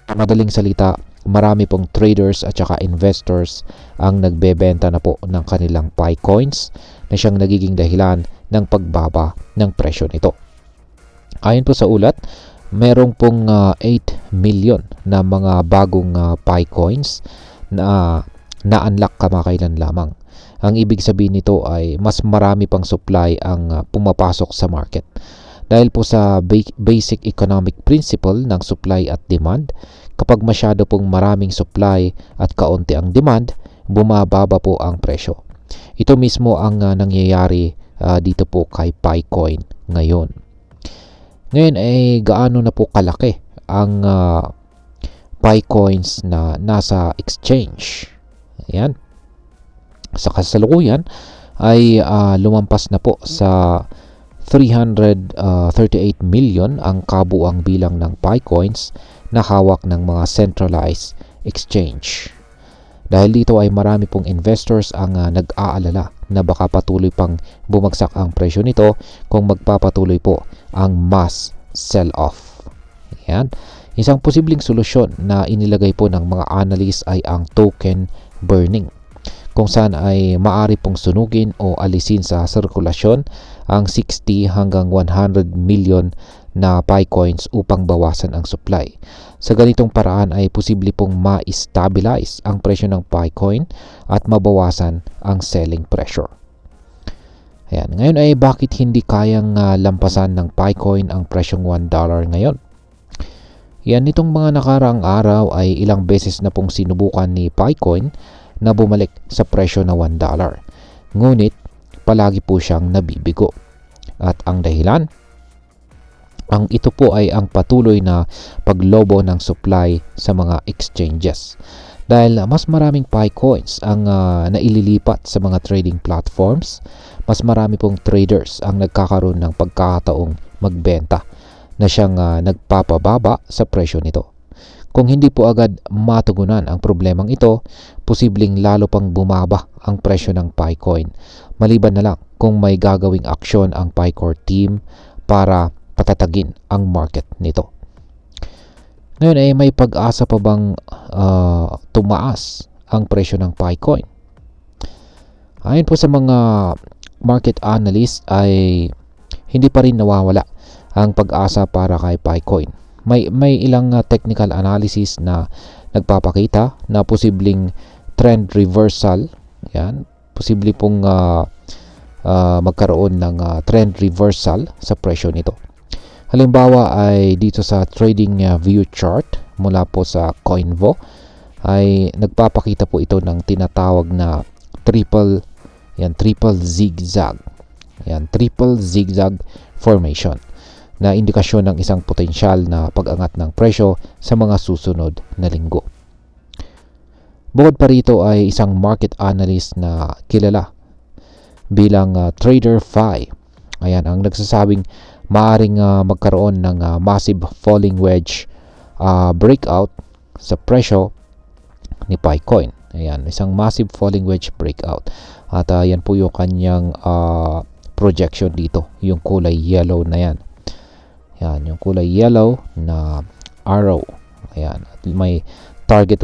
Madaling salita, marami pong traders at saka investors ang nagbebenta na po ng kanilang Pi coins na siyang nagiging dahilan ng pagbaba ng presyo nito. Ayon po sa ulat, merong pong 8 million na mga bagong Pi coins na na-unlock kamakailan lamang. Ang ibig sabihin nito ay mas marami pang supply ang pumapasok sa market. Dahil po sa basic economic principle ng supply at demand, kapag masyado pong maraming supply at kaunti ang demand, bumababa po ang presyo. Ito mismo ang nangyayari dito po kay Picoin ngayon. Ngayon ay gaano na po kalaki ang Picoins na nasa exchange. Ayan. Sa kasalukuyan ay lumampas na po sa 338 million ang kabuang bilang ng Picoins na hawak ng mga centralized exchange. Dahil dito ay marami pong investors ang nag-aalala na baka patuloy pang bumagsak ang presyo nito kung magpapatuloy po ang mass sell-off. Yan. Isang posibleng solusyon na inilagay po ng mga analysts ay ang token burning, kung saan ay maaari pong sunugin o alisin sa sirkulasyon ang 60 hanggang 100 million na Picoins upang bawasan ang supply. Sa ganitong paraan ay posible pong ma-stabilize ang presyo ng Picoin at mabawasan ang selling pressure. Ayan. Ngayon ay bakit hindi kayang lampasan ng Picoin ang presyong $1 ngayon? Yan, nitong mga nakaraang araw ay ilang beses na pong sinubukan ni Picoin na bumalik sa presyo na $1. Ngunit palagi po siyang nabibigo. At ang dahilan, ito po ay ang patuloy na paglobo ng supply sa mga exchanges. Dahil mas maraming Picoins ang naililipat sa mga trading platforms, mas marami pong traders ang nagkakaroon ng pagkakataong magbenta na siyang nagpapababa sa presyo nito. Kung hindi po agad matugunan ang problemang ito, posibleng lalo pang bumaba ang presyo ng Picoin. Maliban na lang kung may gagawing aksyon ang Picore team para patatagin ang market nito. Ngayon ay may pag-asa pa bang tumaas ang presyo ng Picoin? Ayon po sa mga market analysts ay hindi pa rin nawawala ang pag-asa para kay Picoin. May ilang technical analysis na nagpapakita na posibleng trend reversal. Yan, posible pong magkaroon ng trend reversal sa presyo nito. Halimbawa ay dito sa trading view chart mula po sa Coinvo ay nagpapakita po ito ng tinatawag na triple zigzag. Yan, triple zigzag formation na indikasyon ng isang potensyal na pag-angat ng presyo sa mga susunod na linggo. Bukod pa rito ay isang market analyst na kilala bilang Trader Fi. Ayan, ang nagsasabing maaring magkaroon ng massive falling wedge breakout sa presyo ni Picoin. Ayan, isang massive falling wedge breakout. At yan po yung kanyang projection dito, yung kulay yellow na yan. Yan, yung kulay yellow na arrow. Ayan, at may target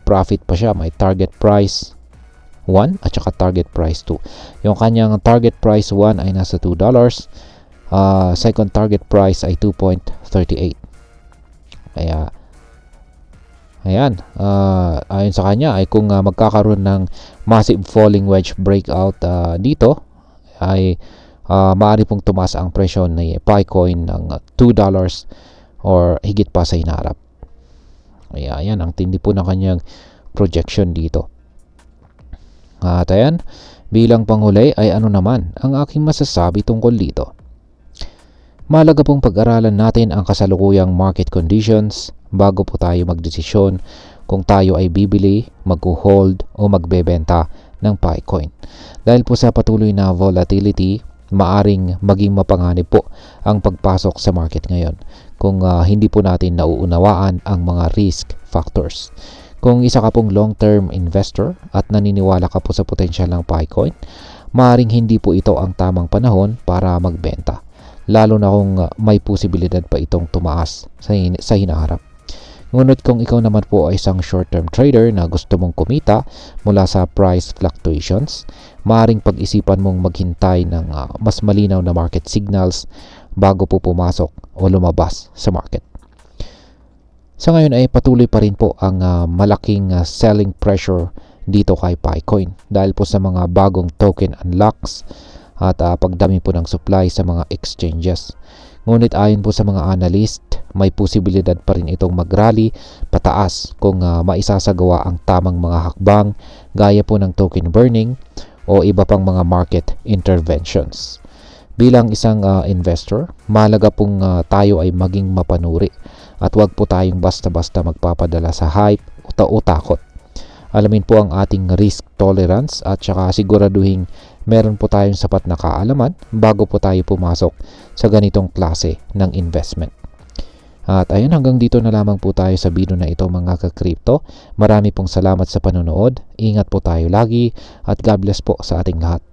profit pa siya, may target price 1 at saka target price 2. Yung kanyang target price 1 ay nasa $2. Second target price ay 2.38. Kaya ayan, ayon sa kanya ay kung magkakaroon ng massive falling wedge breakout dito ay maaari pong tumaas ang presyo ng Picoin ng $2 or higit pa sa hinaharap. Ayan, ang tindi po ng kanyang projection dito. At ayan, bilang panghuli ay ano naman ang aking masasabi tungkol dito. Mahalaga pong pag-aralan natin ang kasalukuyang market conditions bago po tayo magdesisyon kung tayo ay bibili, mag-hold o magbebenta ng Picoin. Dahil po sa patuloy na volatility, maaring maging mapanganib po ang pagpasok sa market ngayon kung hindi po natin nauunawaan ang mga risk factors. Kung isa ka pong long-term investor at naniniwala ka po sa potensyal ng Picoin, maaring hindi po ito ang tamang panahon para magbenta, lalo na kung may posibilidad pa itong tumaas sa hinaharap. Ngunit kung ikaw naman po ay isang short-term trader na gusto mong kumita mula sa price fluctuations, maaaring pag-isipan mong maghintay ng mas malinaw na market signals bago po pumasok o lumabas sa market. Sa ngayon ay patuloy pa rin po ang malaking selling pressure dito kay Picoin dahil po sa mga bagong token unlocks at pagdami po ng supply sa mga exchanges. Ngunit ayon po sa mga analyst, may posibilidad pa rin itong mag-rally pataas kung maisasagawa ang tamang mga hakbang gaya po ng token burning o iba pang mga market interventions. Bilang isang investor, mahalaga pong tayo ay maging mapanuri at huwag po tayong basta-basta magpapadala sa hype o takot. Alamin po ang ating risk tolerance at saka siguraduhin meron po tayong sapat na kaalaman bago po tayo pumasok sa ganitong klase ng investment. At ayun, hanggang dito na lamang po tayo sa video na ito mga ka-crypto. Marami pong salamat sa panonood. Ingat po tayo lagi at God bless po sa ating lahat.